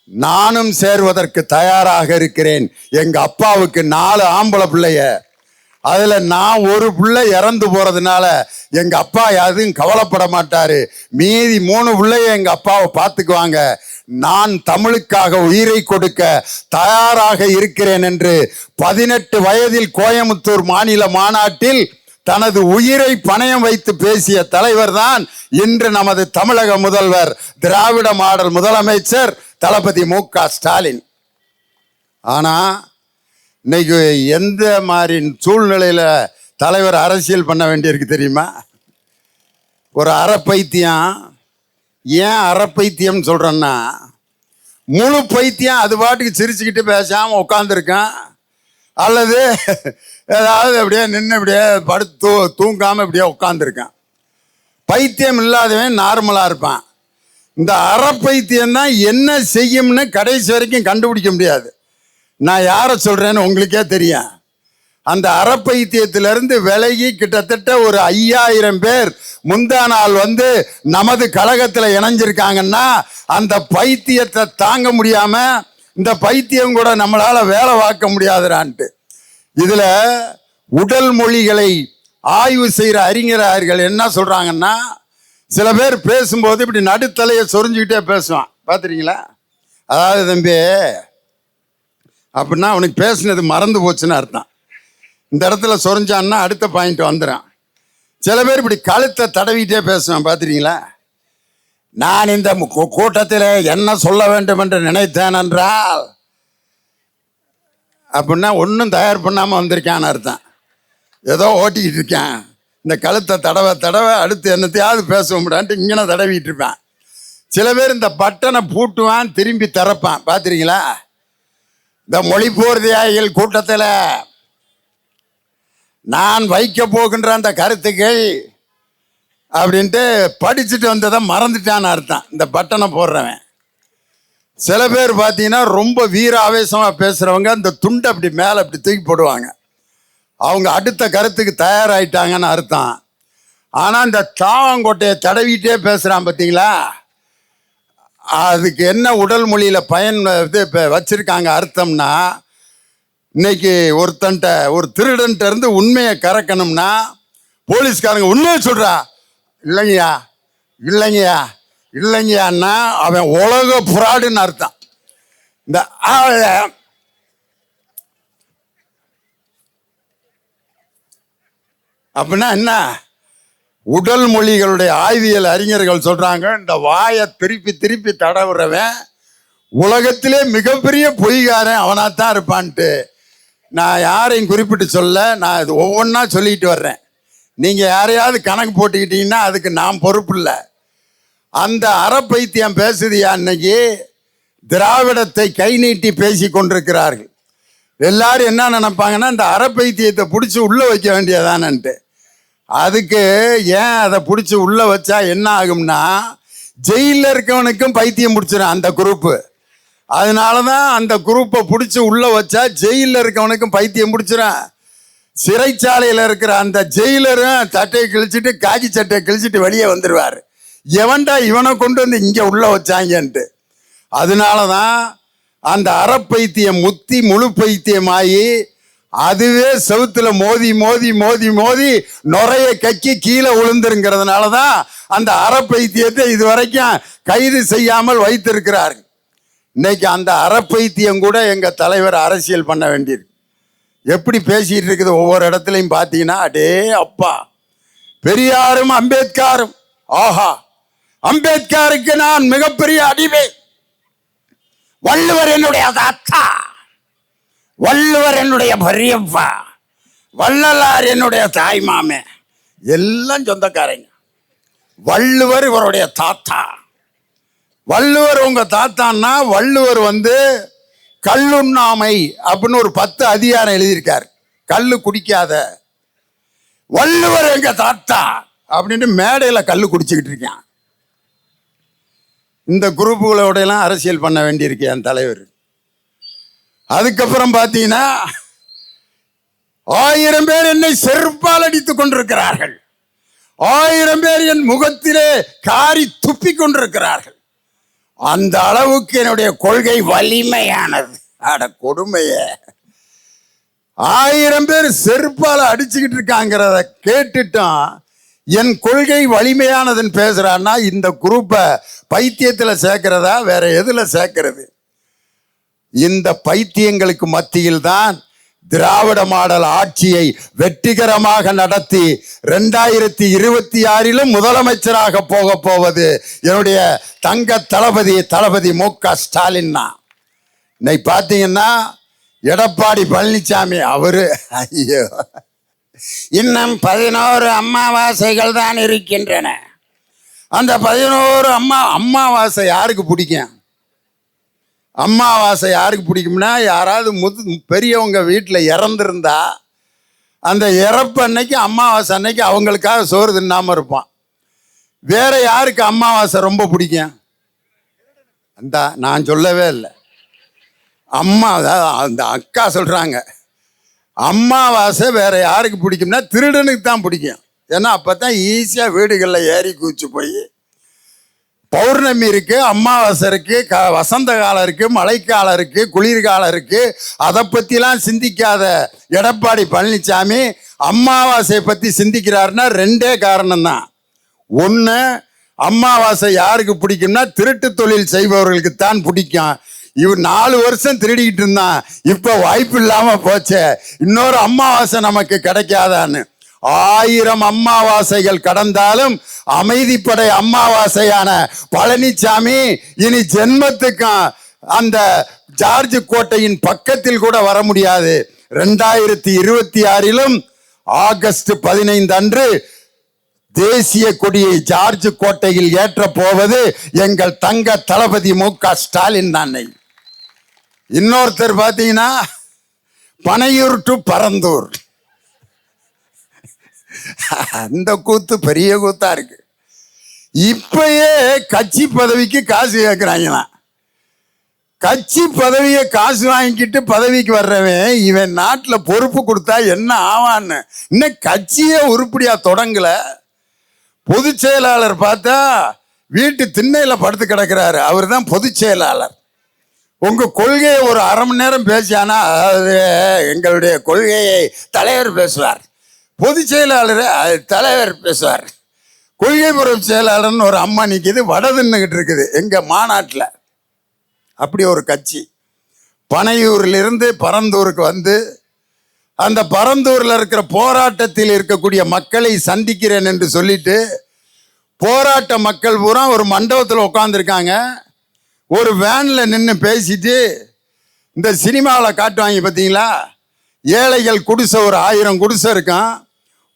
நானும் சேர்வதற்கு தயாராக இருக்கிறேன். எங்க அப்பாவுக்கு 4 ஆம்பளை பிள்ளைய, அதுல நான் ஒரு பிள்ளை இறந்து போறதுனால எங்க அப்பா எதுவும் கவலைப்பட மாட்டாரு. மீதி 3 பிள்ளைய எங்க அப்பாவை பார்த்துக்குவாங்க. நான் தமிழுக்காக உயிரை கொடுக்க தயாராக இருக்கிறேன் என்று 18 வயதில் கோயம்புத்தூர் மாநில மாநாட்டில் தனது உயிரை பணயம் வைத்து பேசிய தலைவர் தான் இன்று நமது தமிழக முதல்வர், திராவிட மாடல் முதலமைச்சர் தளபதி மு.க. ஸ்டாலின். ஆனா இன்னைக்கு எந்த மாதிரி சூழ்நிலையில தலைவர் அரசியல் பண்ண வேண்டியிருக்கு தெரியுமா? ஒரு அறப்பைத்தியம். ஏன் அறப்பைத்தியம் சொல்றேன்னா, முழு பைத்தியம் அது பாட்டுக்கு சிரிச்சுக்கிட்டு பேசாம உட்காந்துருக்கான், அல்லது ஏதாவது அப்படியே நின்று இப்படியே படுத்து தூங்காமல் இப்படியே உட்காந்துருக்கேன். பைத்தியம் இல்லாதவன் நார்மலாக இருப்பான். இந்த அறப்பைத்தியம் தான் என்ன செய்யும்னு கடைசி வரைக்கும் கண்டுபிடிக்க முடியாது. நான் யாரை சொல்கிறேன்னு உங்களுக்கே தெரியும். அந்த அறப்பைத்தியத்திலிருந்து விலகி கிட்டத்தட்ட ஒரு 5000 பேர் முந்தா நாள் வந்து நமது கழகத்தில் இணைஞ்சிருக்காங்கன்னா அந்த பைத்தியத்தை தாங்க முடியாம இந்த பைத்தியம் கூட நம்மளால வேலை பார்க்க முடியாதுறான்ட்டு. இதுல உடல் மொழிகளை ஆய்வு செய்கிற அறிஞர்கள் என்ன சொல்றாங்கன்னா, சில பேர் பேசும்போது இப்படி நடுத்தலையை சொரிஞ்சுக்கிட்டே பேசுவான், பார்த்துறீங்களா? அதாவது தம்பி அப்படின்னா அவனுக்கு பேசுனது மறந்து போச்சுன்னு அர்த்தம். இந்த இடத்துல சொரிஞ்சான்னா அடுத்த பாயிண்ட் வந்துடும். சில பேர் இப்படி கழுத்தை தடவிட்டே பேசுவான், பார்த்துறீங்களா? நான் இந்த கூட்டத்தில் என்ன சொல்ல வேண்டும் என்று நினைத்தேன் என்றால் அப்படின்னா ஒன்றும் தயார் பண்ணாமல் வந்திருக்கான்னு அர்த்தம். ஏதோ ஓட்டிக்கிட்டு இருக்கேன், இந்த கழுத்தை தடவை அடுத்து என்னத்தையாவது பேச முடியான்ட்டு இங்கே தடவிட்டு இருப்பேன். சில பேர் இந்த பட்டனை பூட்டுவான், திரும்பி திறப்பான், பார்த்துறீங்களா? இந்த மொழிபோர்தியாயிகள் கூட்டத்தில் நான் வைக்க போகின்ற அந்த கருத்துக்கள் அப்படின்ட்டு படிச்சுட்டு வந்ததை மறந்துட்டான்னு அர்த்தம் இந்த பட்டனை போடுறவன். சில பேர் பார்த்தீங்கன்னா ரொம்ப வீர ஆவேசமாக பேசுகிறவங்க இந்த துண்டை அப்படி மேலே அப்படி தூக்கி போடுவாங்க, அவங்க அடுத்த கருத்துக்கு தயாராகிட்டாங்கன்னு அர்த்தம். ஆனால் இந்த தாவங்கோட்டையை தடவிட்டே பேசுகிறான், பார்த்தீங்களா? அதுக்கு என்ன உடல் மொழியில் பயன் இது இப்போ வச்சுருக்காங்க அர்த்தம்னா, இன்னைக்கு ஒரு திருடன்ட்ட இருந்து உண்மையை கறக்கணும்னா போலீஸ்காரங்க உண்மையை சொல்கிறா, இல்லைங்கய்யான்னா அவன் உலக புறாடுன்னு அர்த்தம். இந்த அப்படின்னா என்ன? உடல் மொழிகளுடைய ஆய்வியல் அறிஞர்கள் சொல்றாங்க, இந்த வாயை திருப்பி திருப்பி தடவுறவன் உலகத்திலே மிகப்பெரிய பொய்காரன் அவனாத்தான் இருப்பான்ட்டு. நான் யாரையும் குறிப்பிட்டு சொல்ல, நான் இது ஒவ்வொன்றா சொல்லிட்டு வர்றேன். நீங்கள் யாரையாவது கணக்கு போட்டுக்கிட்டீங்கன்னா அதுக்கு நான் பொறுப்பு இல்லை. அந்த அறப்பைத்தியம் பேசுதியா அன்னைக்கு திராவிடத்தை கை நீட்டி பேசி கொண்டிருக்கிறார்கள். எல்லாரும் என்ன நினைப்பாங்கன்னா, இந்த அறப்பைத்தியத்தை பிடிச்சி உள்ளே வைக்க வேண்டியதானன்ட்டு. அதுக்கு ஏன் அதை பிடிச்சி உள்ளே வச்சா என்ன ஆகும்னா, ஜெயிலில் இருக்கவனுக்கும் பைத்தியம் பிடிச்சிடும் அந்த குரூப்பு. அதனால தான் அந்த குரூப்பை பிடிச்சி உள்ளே வச்சா ஜெயிலில் இருக்கவனுக்கும் பைத்தியம் பிடிச்சிடும். சிறைச்சாலையில் இருக்கிற அந்த ஜெயிலரும் சட்டையை கிழிச்சிட்டு காக்கி சட்டையை கிழிச்சிட்டு வெளியே வந்துடுவார். எவன்டா இவனை கொண்டு வந்து இங்கே உள்ளே வச்சாங்கன்ட்டு. அதனால தான் அந்த அறப்பைத்தியம் முத்தி முழு பைத்தியமாகி அதுவே செவுத்துல மோதி மோதி மோதி மோதி நுரைய கக்கி கீழே விழுந்துருங்கிறதுனால தான் அந்த அறப்பைத்தியத்தை இதுவரைக்கும் கைது செய்யாமல் வைத்திருக்கிறார்கள். இன்னைக்கு அந்த அறப்பைத்தியம் கூட எங்கள் தலைவர் அரசியல் பண்ண வேண்டியிருக்கு. எப்படி பேசிட்டு இருக்குது ஒவ்வொரு இடத்துலையும் பார்த்தீங்கன்னா, அடே அப்பா, பெரியாரும் அம்பேத்கரும், ஆஹா அம்பேத்கருக்கு நான் மிகப்பெரிய அடிமை, வள்ளுவர் என்னுடைய தாத்தா, வள்ளுவர் என்னுடைய பெரியப்பா, வள்ளலார் என்னுடைய தாய் மாமே, எல்லாம் சொந்தக்காரங்க. வள்ளுவர் இவருடைய தாத்தா. வள்ளுவர் உங்க தாத்தான்னா, வள்ளுவர் வந்து கல்லுண்ணாமை அப்படின்னு ஒரு 10 அதிகாரம் எழுதியிருக்கார். கல்லு குடிக்காத, வள்ளுவர் எங்க தாத்தா அப்படின்ட்டு மேடையில் கல்லு குடிச்சுக்கிட்டு இருக்கான். இந்த குரூப்புகளோட எல்லாம் அரசியல் பண்ண வேண்டியிருக்கு என் தலைவர். அதுக்கப்புறம் பார்த்தீங்கன்னா 1000 பேர் என்னை செருப்பால் அடித்துக் கொண்டிருக்கிறார்கள். 1000 பேர் என் முகத்திலே காரி துப்பி கொண்டிருக்கிறார்கள். அந்த அளவுக்கு என்னுடைய கொள்கை வலிமையானது. அட கொடுமைய, 1000 பேர் செருப்பால் அடிச்சுக்கிட்டு இருக்காங்கிறத கேட்டுட்டான். என் கொள்கை வலிமையானதுன்னு பேசுறான்னா இந்த குரூப்பை பைத்தியத்தில் சேர்க்கிறதா வேற எதுல சேர்க்கிறது? இந்த பைத்தியங்களுக்கு மத்தியில் தான் திராவிட மாடல் ஆட்சியை வெற்றிகரமாக நடத்தி 2026 முதலமைச்சராக போவது என்னுடைய தங்க தளபதி மு.க. ஸ்டாலின் தான். இன்னைக்கு பார்த்தீங்கன்னா எடப்பாடி பழனிசாமி அவரு, ஐயோ, இன்னும் 11 அமாவாசைகள் தான் இருக்கின்றன. அந்த 11 அமாவாசை யாருக்கு பிடிக்கும்? அமாவாசை யாருக்கு பிடிக்கும்னா, யாராவது பெரியவங்க வீட்டில் இறந்துருந்தா அந்த இறப்பு அன்னைக்கு அமாவாசை அன்னைக்கு அவங்களுக்காக சோறு தின்னாம இருப்பான். வேற யாருக்கு அமாவாசை ரொம்ப பிடிக்கும்? அந்த நான் சொல்லவே இல்லை. அம்மா அந்த அக்கா சொல்றாங்க, அமாவாசை வேற யாருக்கு பிடிக்கும்னா திருடனுக்கு தான் பிடிக்கும். ஏன்னா அப்பதான் ஈஸியா வீடுகளில் ஏறி குதிச்சு போய் பௌர்ணமி இருக்கு, அமாவாசை இருக்கு, வசந்த காலம் இருக்கு, மழைக்காலம் இருக்கு, குளிர்காலம் இருக்கு. அதை பத்திலாம் சிந்திக்காத எடப்பாடி பழனிசாமி அமாவாசையை பத்தி சிந்திக்கிறாருன்னா ரெண்டே காரணம் தான். ஒன்று, அமாவாசை யாருக்கு பிடிக்கும்னா திருட்டு தொழில் செய்பவர்களுக்கு தான் பிடிக்கும். இவர் 4 வருஷம் திருடிக்கிட்டு இருந்தான், இப்ப வாய்ப்பு இல்லாம போச்சே, இன்னொரு அமாவாசை நமக்கு கிடைக்காதான்னு. 1000 அமாவாசைகள் கடந்தாலும் அமைதிப்படை அமாவாசையான பழனிசாமி இனி ஜென்மத்துக்கும் அந்த ஜார்ஜ் கோட்டையின் பக்கத்தில் கூட வர முடியாது. 2026 ஆகஸ்ட் 15 அன்று தேசிய கொடியை ஜார்ஜ் கோட்டையில் ஏற்ற போவது எங்கள் தங்க தளபதி மு.க. ஸ்டாலின் தான். இன்னொருத்தர் பார்த்தீங்கன்னா பனையூர் டு பரந்தூர், அந்த கூத்து பெரிய கூத்தா இருக்கு. இப்பயே கட்சி பதவிக்கு காசு கேட்கிறாங்களாம். கட்சி பதவியை காசு வாங்கிக்கிட்டு பதவிக்கு வர்றவன் இவன் நாட்டில் பொறுப்பு கொடுத்தா என்ன ஆவான்னு இன்னும் கட்சியே உருப்படியா தொடங்கல. பொதுச் செயலாளர் பார்த்தா வீட்டு திண்ணையில் படுத்து கிடக்கிறாரு, அவர் தான் பொதுச் செயலாளர். உங்க கொள்கையை ஒரு அரை மணி நேரம் பேசியானா அது எங்களுடைய கொள்கையை தலைவர் பேசுவார், பொதுச் செயலாளர் தலைவர் பேசுவார். கொள்கை பொறுப்பு செயலாளர்னு ஒரு அம்மா நிற்கிது, வடதுன்னுகிட்டு இருக்குது எங்க மாநாட்டில். அப்படி ஒரு கட்சி பனையூரிலிருந்து பரந்தூருக்கு வந்து அந்த பரந்தூரில் இருக்கிற போராட்டத்தில் இருக்கக்கூடிய மக்களை சந்திக்கிறேன் என்று சொல்லிட்டு போராட்ட மக்கள் பூரா ஒரு மண்டபத்தில் உட்காந்துருக்காங்க. ஒரு வேனில் நின்று பேசிட்டு இந்த சினிமாவில் காட்டுவாங்க பார்த்தீங்களா, ஏழைகள் குடிசை ஒரு 1000 குடிசை இருக்கான்,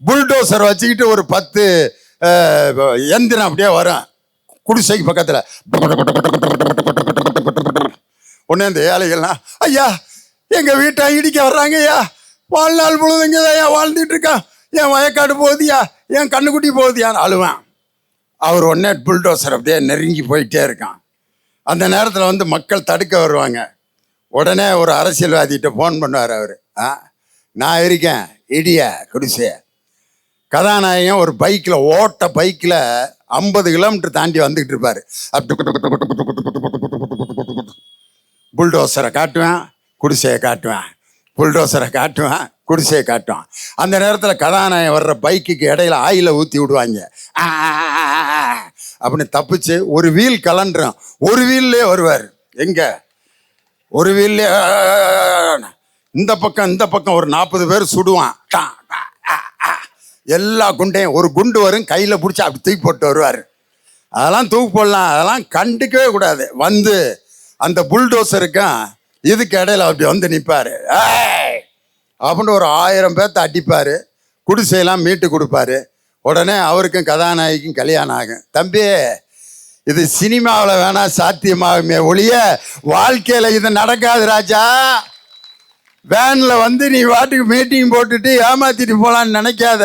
புல்டோசர் வச்சுக்கிட்டு ஒரு 10 எந்திரம் அப்படியே வரும் குடிசைக்கு பக்கத்தில். உடனே இந்த ஏழைகள்லாம், ஐயா எங்கள் வீட்டை இடிக்க வர்றாங்க ஐயா, வாழ்நாள் முழுவதும் இங்கே தான் வாழ்ந்துட்டு இருக்கான், என் வயக்காடு போகுதியா, என் கண்ணுக்குட்டி போகுதியான்னு அழுவான். அவர் உடனே புல்டோசர் அப்படியே நெருங்கி போயிட்டே இருக்கான். அந்த நேரத்தில் வந்து மக்கள் தடுக்க வருவாங்க. உடனே ஒரு அரசியல்வாதிகிட்ட ஃபோன் பண்ணுவார் அவர், நான் இருக்கேன் இடிய குடிசைய. கதாநாயகன் ஒரு பைக்கில் ஓட்ட பைக்கில் 50 கிலோமீட்டர் தாண்டி வந்துக்கிட்டு இருப்பார். புல்டோசரை காட்டுவேன், குடிசையை காட்டுவேன், புல்டோசரை காட்டுவேன், குடிசையை காட்டுவான். அந்த நேரத்தில் கதாநாயகன் வர்ற பைக்குக்கு இடையில ஆயில ஊற்றி விடுவாங்க. அப்படின்னு தப்பிச்சு ஒரு வீல் கலண்டுறோம், ஒரு வீல்லே வருவார். எங்க ஒரு வீல்லே இந்த பக்கம் ஒரு 40 பேர் சுடுவான். எல்லா குண்டையும் ஒரு குண்டு வரும், கையில் பிடிச்சி அப்படி தூக்கி போட்டு வருவார். அதெல்லாம் தூக்கி போடலாம், அதெல்லாம் கண்டுக்கவே கூடாது. வந்து அந்த புல்டோசருக்கும் இதுக்கு இடையில அப்படி வந்து நிற்பார். அப்படின்னு ஒரு 1000 பேர்த்த அடிப்பார், குடிசையெல்லாம் மீட்டு கொடுப்பாரு. உடனே அவருக்கும் கதாநாயகிக்கும் கல்யாணம் ஆகும். தம்பி இது சினிமாவில் வேணா சாத்தியமாகுமே ஒழிய வாழ்க்கையில் இது நடக்காது ராஜா. வேனில் வந்து நீ வாட்டுக்கு மீட்டிங் போட்டுட்டு ஏமாத்திட்டு போகலான்னு நினைக்காத.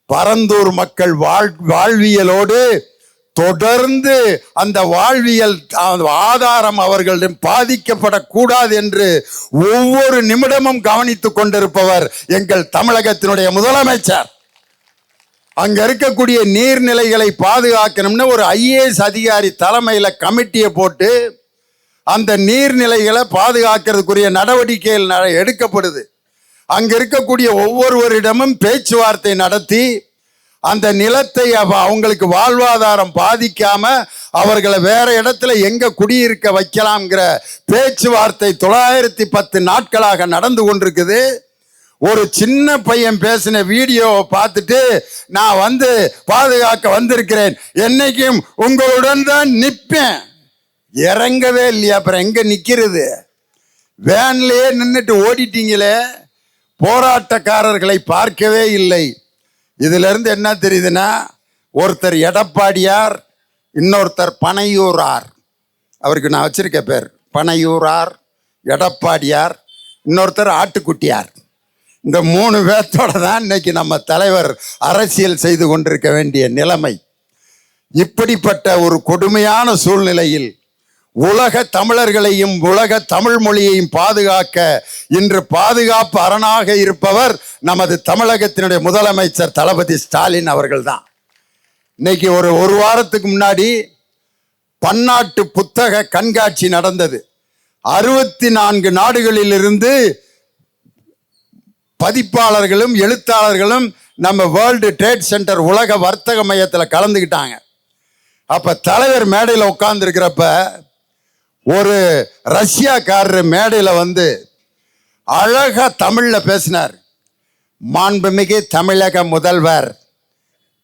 பரந்தூர் மக்கள் வாழ்வியலோடு தொடர்ந்து அந்த வாழ்வியல் ஆதாரம் அவர்களிடம் பாதிக்கப்படக்கூடாது என்று ஒவ்வொரு நிமிடமும் கவனித்துக் கொண்டிருப்பவர் எங்கள் தமிழகத்தினுடைய முதலமைச்சர். அங்க இருக்கக்கூடிய நீர்நிலைகளை பாதுகாக்கணும்னு ஒரு IAS அதிகாரி தலைமையில கமிட்டியை போட்டு அந்த நீர்நிலைகளை பாதுகாக்கிறதுக்குரிய நடவடிக்கைகள் எடுக்கப்படுது. அங்க இருக்கக்கூடிய ஒவ்வொருவரிடமும் பேச்சுவார்த்தை நடத்தி அந்த நிலத்தை அவங்களுக்கு வாழ்வாதாரம் பாதிக்காம அவர்களை வேற இடத்துல எங்க குடியிருக்க வைக்கலாம்ங்கிற பேச்சுவார்த்தை 910 நாட்களாக நடந்து கொண்டிருக்குது. ஒரு சின்ன பையன் பேசின வீடியோவை பார்த்துட்டு நான் வந்து பாதுகாக்க வந்திருக்கிறேன், என்னைக்கும் உங்களுடன் தான் நிற்பேன். இறங்கவே இல்லையா, அப்புறம் எங்க நிக்கிறது? வேன்லயே நின்றுட்டு ஓடிட்டீங்களே, போராட்டக்காரர்களை பார்க்கவே இல்லை. இதுல இருந்து என்ன தெரியுதுன்னா, ஒருத்தர் எடப்பாடியார், இன்னொருத்தர் பனையூரார். அவருக்கு நான் வச்சிருக்க பேர் பனையூரார், எடப்பாடியார், இன்னொருத்தர் ஆட்டுக்குட்டியார். இந்த 3 பேர்த்தோட தான் இன்னைக்கு நம்ம தலைவர் அரசியல் செய்து கொண்டிருக்க வேண்டிய நிலைமை. இப்படிப்பட்ட ஒரு கொடுமையான சூழ்நிலையில் உலக தமிழர்களையும் உலக தமிழ் மொழியையும் பாதுகாக்க இன்று பாதுகாப்பு அரணாக இருப்பவர் நமது தமிழகத்தினுடைய முதலமைச்சர் தளபதி ஸ்டாலின் அவர்கள் தான். இன்னைக்கு ஒரு வாரத்துக்கு முன்னாடி பன்னாட்டு புத்தக கண்காட்சி நடந்தது. 64 நாடுகளிலிருந்து பதிப்பாளர்களும் எழுத்தாளர்களும் நம்ம வேர்ல்டு ட்ரேட் சென்டர் உலக வர்த்தக மையத்தில் கலந்துக்கிட்டாங்க. அப்ப தலைவர் மேடையில் உட்கார்ந்து இருக்கிறப்ப ஒரு ரஷ்யாக்காரர் மேடையில் வந்து அழகா தமிழ்ல பேசினார். மாண்புமிகு தமிழக முதல்வர்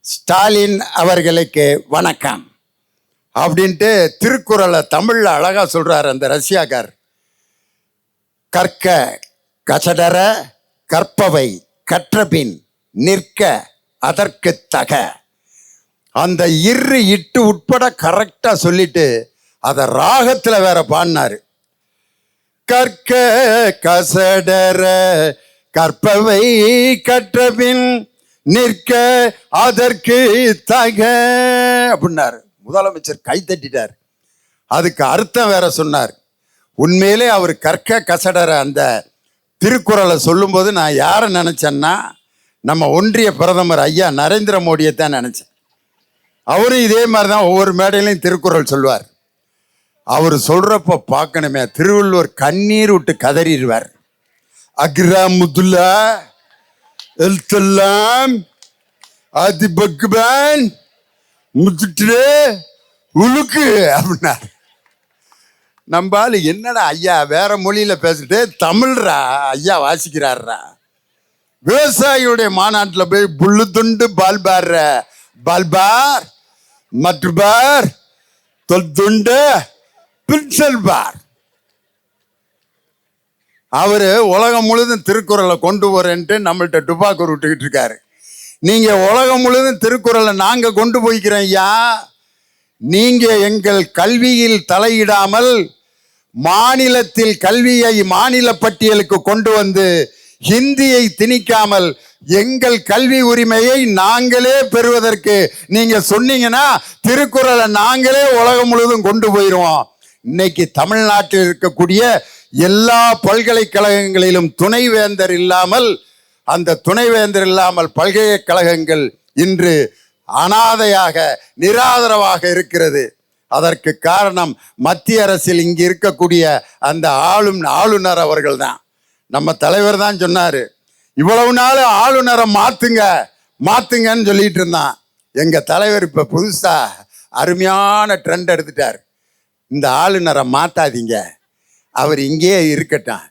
ஸ்டாலின் அவர்களுக்கு வணக்கம் அப்படின்ட்டு திருக்குறளை தமிழ்ல அழகா சொல்றாரு அந்த ரஷ்யாக்கார். கற்க கசடர கற்பவை கற்றபின் நிற்க அதற்கு தக, அந்த இட்டு உட்பட கரெக்டா சொல்லிட்டு அதை ராகத்துல வேற பாடினாரு. கற்க கசடர கற்பவை கற்றபின் நிற்க அதற்கு தக அப்படின்னாரு. முதலமைச்சர் கை தட்டிட்டார். அதுக்கு அர்த்தம் வேற சொன்னார். உண்மையிலே அவர் கற்க கசடர அந்த திருக்குறளை சொல்லும்போது நான் யாரை நினைச்சேன்னா நம்ம ஒன்றிய பிரதமர் ஐயா நரேந்திர மோடியை தான் நினைச்சேன். அவரும் இதே மாதிரி தான் ஒவ்வொரு மேடையிலையும் திருக்குறள் சொல்வார். அவர் சொல்றப்ப பார்க்கணுமே, திருவள்ளுவர் கண்ணீர் விட்டு கதறிடுவார். அக்ரா முதுல்லா எழுத்தெல்லாம் ஆதி பக்பான் முத்துட்டு உழுக்கு அப்படின்னார். நம்பால் என்னடா ஐயா வேற மொழியில பேசிட்டு தமிழ்ரா ஐயா வாசிக்கிறாரா. விவசாயியுடைய மாநாட்டில் போய் புல்லு துண்டு பால்பார் பால்பார் மற்றுபார் தொல் துண்டு பின்சல் பார். அவரு உலகம் முழுதும் திருக்குறளை கொண்டு வரேன்ட்டு நம்மள்கிட்ட டுபாக்கூர் விட்டுக்கிட்டு இருக்காரு. நீங்க உலகம் முழுதும் திருக்குறளை நாங்க கொண்டு போய்க்கிறோம் ஐயா. நீங்க எங்கள் கல்வியில் தலையிடாமல் மாநிலத்தில் கல்வியை மாநில பட்டியலுக்கு கொண்டு வந்து ஹிந்தியை திணிக்காமல் எங்கள் கல்வி உரிமையை நாங்களே பெறுவதற்கு நீங்க சொன்னீங்கன்னா திருக்குறளை நாங்களே உலகம் முழுவதும் கொண்டு போயிடுவோம். இன்னைக்கு தமிழ்நாட்டில் இருக்கக்கூடிய எல்லா பல்கலைக்கழகங்களிலும் துணைவேந்தர் இல்லாமல், அந்த துணைவேந்தர் இல்லாமல் பல்கலைக்கழகங்கள் இன்று அனாதையாக நிராதரவாக இருக்கிறது. அதற்கு காரணம் மத்திய அரசில் இங்கு இருக்கக்கூடிய அந்த ஆளுநர் அவர்கள் தான். நம்ம தலைவர் தான் சொன்னாரு, இவ்வளவு நாள் ஆளுநரை மாத்துங்கன்னு சொல்லிட்டு இருந்தான். எங்க தலைவர் இப்ப புதுசா அருமையான ட்ரெண்ட் எடுத்துட்டார். இந்த ஆளுநரை மாத்தாதீங்க, அவர் இங்கேயே இருக்கட்டும்.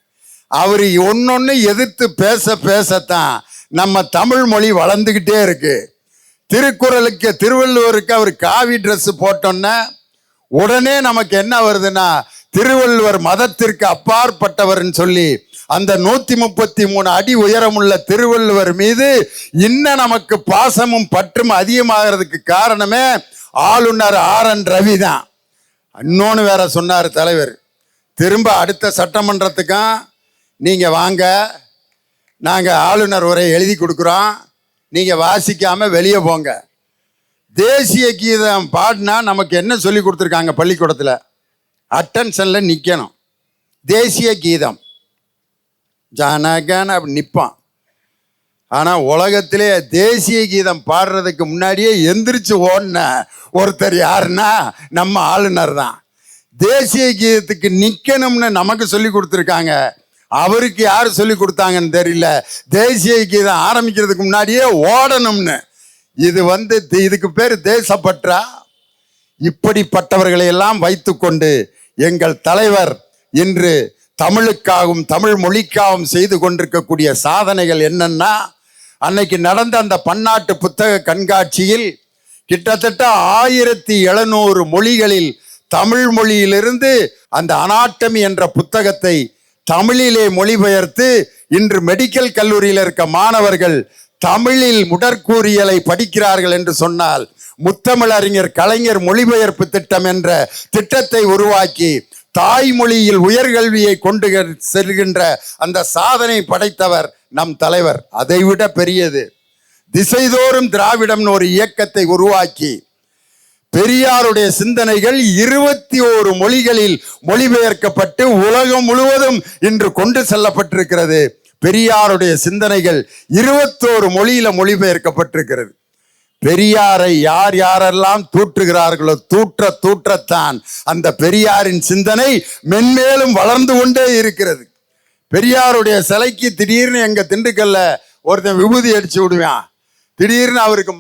அவர் ஒன்னொன்னு எதிர்த்து பேசத்தான் நம்ம தமிழ் மொழி வளர்ந்துகிட்டே இருக்கு. திருக்குறளுக்கு திருவள்ளுவருக்கு அவர் காவி ட்ரெஸ் போட்டோன்னா உடனே நமக்கு என்ன வருதுன்னா திருவள்ளுவர் மதத்திற்கு அப்பாற்பட்டவர்னு சொல்லி அந்த 133 அடி உயரமுள்ள திருவள்ளுவர் மீது இன்னும் நமக்கு பாசமும் பற்றும் அதிகமாகிறதுக்கு காரணமே ஆளுநர் RN ரவி தான். இன்னொன்று வேற சொன்னார் தலைவர், திரும்ப அடுத்த சட்டமன்றத்துக்கும் நீங்க வாங்க, நாங்க ஆளுநர் உரை எழுதி கொடுக்குறோம், நீங்க வாசிக்காம வெளியே போங்க. தேசிய கீதம் பாடினா நமக்கு என்ன சொல்லி கொடுத்துருக்காங்க பள்ளிக்கூடத்தில்? அட்டென்ஷன்ல நிற்கணும். தேசிய கீதம் ஜனகன அப்படி நிற்பான். ஆனால் உலகத்திலே தேசிய கீதம் பாடுறதுக்கு முன்னாடியே எந்திரிச்சு ஓடின ஒருத்தர் யாருன்னா நம்ம ஆளுநர் தான். தேசிய கீதத்துக்கு நிற்கணும்னு நமக்கு சொல்லி கொடுத்துருக்காங்க, அவருக்கு யார் சொல்லி கொடுத்தாங்கன்னு தெரியல. தேசிய கீதம் ஆரம்பிக்கிறதுக்கு முன்னாடியே ஓடணும்னு. இதுக்கு பேர் தேசப்பற்றா? இப்படிப்பட்டவர்களை எல்லாம் வைத்துக்கொண்டு எங்கள் தலைவர் இன்று தமிழுக்காகவும் தமிழ் மொழிக்காகவும் செய்து கொண்டிருக்கக்கூடிய சாதனைகள் என்னன்னா, அன்னைக்கு நடந்த அந்த பன்னாட்டு புத்தக கண்காட்சியில் கிட்டத்தட்ட 1700 மொழிகளில் தமிழ் மொழியிலிருந்து அந்த அனாட்டமி என்ற புத்தகத்தை தமிழிலே மொழிபெயர்த்து இன்று மெடிக்கல் கல்லூரியில் இருக்க மாணவர்கள் தமிழில் முடற்கூறியலை படிக்கிறார்கள் என்று சொன்னால், முத்தமிழறிஞர் கலைஞர் மொழிபெயர்ப்பு திட்டம் என்ற திட்டத்தை உருவாக்கி தாய்மொழியில் உயர்கல்வியை கொண்டு செல்கின்ற அந்த சாதனை படைத்தவர் நம் தலைவர். அதைவிட பெரியது, திசைதோறும் திராவிடம்னு ஒரு இயக்கத்தை உருவாக்கி பெரியாருடைய சிந்தனைகள் 21 மொழிகளில் மொழிபெயர்க்கப்பட்டு உலகம் முழுவதும் இன்று கொண்டு செல்லப்பட்டிருக்கிறது. பெரியாருடைய சிந்தனைகள் 21 மொழியில மொழிபெயர்க்கப்பட்டிருக்கிறது. பெரியாரை யார் யாரெல்லாம் தூற்றுகிறார்களோ தூற்றத்தான் அந்த பெரியாரின் சிந்தனை மென்மேலும் வளர்ந்து கொண்டே இருக்கிறது. பெரியாருடைய சிலைக்கு திடீர்னு எங்க திண்டுக்கல்ல ஒருத்தன் விபூதி அடிச்சு விடுவான், திடீர்னு அவருக்கு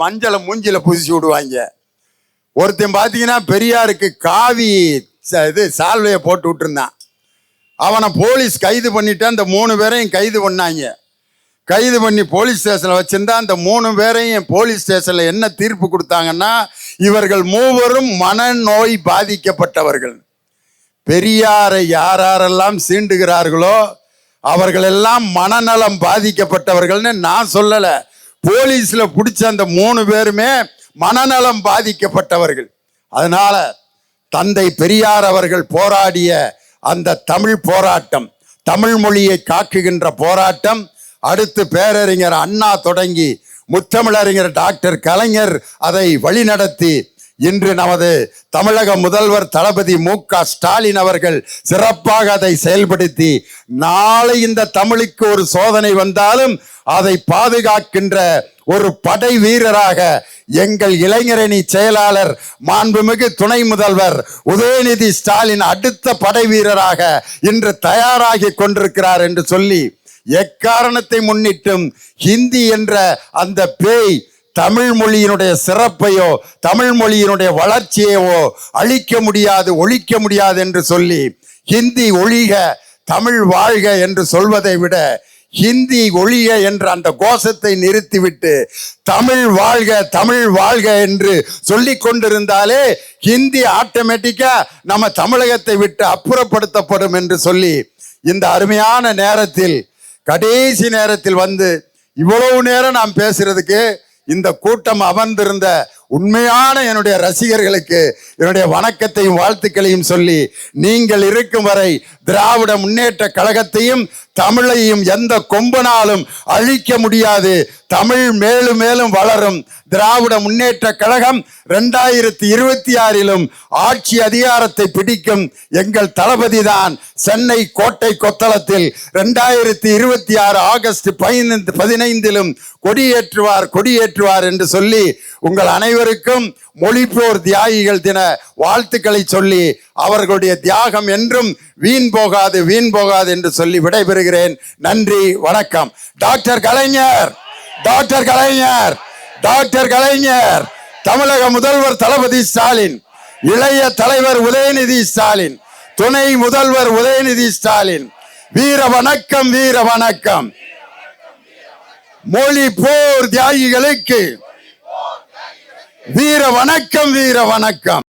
மஞ்சளை மூஞ்சில பூசி விடுவாங்க. ஒருத்தன் பார்த்தீங்கன்னா பெரியாருக்கு காவி சால்வையை போட்டு விட்டுருந்தான். அவனை போலீஸ் கைது பண்ணிட்டு அந்த 3 பேரையும் கைது பண்ணாங்க. கைது பண்ணி போலீஸ் ஸ்டேஷனில் வச்சிருந்தா அந்த 3 பேரையும் போலீஸ் ஸ்டேஷனில் என்ன தீர்ப்பு கொடுத்தாங்கன்னா, இவர்கள் மூவரும் மனநோய் பாதிக்கப்பட்டவர்கள். பெரியாரை யாரெல்லாம் சீண்டுகிறார்களோ அவர்களெல்லாம் மனநலம் பாதிக்கப்பட்டவர்கள்னு நான் சொல்லலை. போலீஸ்ல பிடிச்ச அந்த 3 பேருமே மனநலம் பாதிக்கப்பட்டவர்கள். அதனால தந்தை பெரியார் அவர்கள் போராடிய அந்த தமிழ் போராட்டம், தமிழ் மொழியை காக்குகின்ற போராட்டம், அடுத்து பேரறிஞர் அண்ணா தொடங்கி முத்தமிழறிஞர் டாக்டர் கலைஞர் அதை வழிநடத்தி இன்று நமது தமிழக முதல்வர் தளபதி மு.க. ஸ்டாலின் அவர்கள் சிறப்பாக அதை செயல்படுத்தி நாளை இந்த தமிழுக்கு ஒரு சோதனை வந்தாலும் அதை பாதுகாக்கின்ற ஒரு படை வீரராக எங்கள் இளைஞரணி செயலாளர் மாண்புமிகு துணை முதல்வர் உதயநிதி ஸ்டாலின் அடுத்த படை வீரராக இன்று தயாராகி கொண்டிருக்கிறார் என்று சொல்லி, எக்காரணத்தை முன்னிட்டும் ஹிந்தி என்ற அந்த பேய் தமிழ் மொழியினுடைய சிறப்பையோ தமிழ் மொழியினுடைய வளர்ச்சியையோ அழிக்க முடியாது, ஒழிக்க முடியாது என்று சொல்லி, ஹிந்தி ஒழிக தமிழ் வாழ்க என்று சொல்வதை விட ஹிந்தி ஒழிக என்ற அந்த கோஷத்தை நிறுத்திவிட்டு தமிழ் வாழ்க தமிழ் வாழ்க என்று சொல்லி கொண்டிருந்தாலே ஹிந்தி ஆட்டோமேட்டிக்கா நம்ம தமிழகத்தை விட்டு அப்புறப்படுத்தப்படும் என்று சொல்லி, இந்த அருமையான நேரத்தில் கடைசி நேரத்தில் வந்து இவ்வளவு நேரம் நாம் பேசுறதுக்கு இந்த கூட்டம் அமர்ந்திருந்த உண்மையான என்னுடைய ரசிகர்களுக்கு என்னுடைய வணக்கத்தையும் வாழ்த்துக்களையும் சொல்லி, நீங்கள் இருக்கும் வரை திராவிட முன்னேற்ற கழகத்தையும் தமிழையும் எந்த கொம்பனாலும் அழிக்க முடியாது. தமிழ் மேலும் மேலும் வளரும். திராவிட முன்னேற்ற கழகம் 2026 ஆட்சி அதிகாரத்தை பிடிக்கும். எங்கள் தளபதி தான் சென்னை கோட்டை கொத்தளத்தில் 2026 ஆகஸ்ட் 15 கொடியேற்றுவார் என்று சொல்லி உங்கள் அனைவருக்கும் மொழிப்போர் தியாகிகள் தின வாழ்த்துக்களை சொல்லி, அவர்களுடைய தியாகம் என்றும் வீண் போகாது என்று சொல்லி விடைபெறுகிறேன். நன்றி, வணக்கம். டாக்டர் கலைஞர், டாக்டர் கலைஞர், டாக்டர் கலைஞர், தமிழக முதல்வர் தளபதி ஸ்டாலின், இளைய தலைவர் உதயநிதி ஸ்டாலின், துணை முதல்வர் உதயநிதி ஸ்டாலின், வீர வணக்கம், வீர வணக்கம். மொழி போர் தியாகிகளுக்கு வீர வணக்கம், வீர வணக்கம்.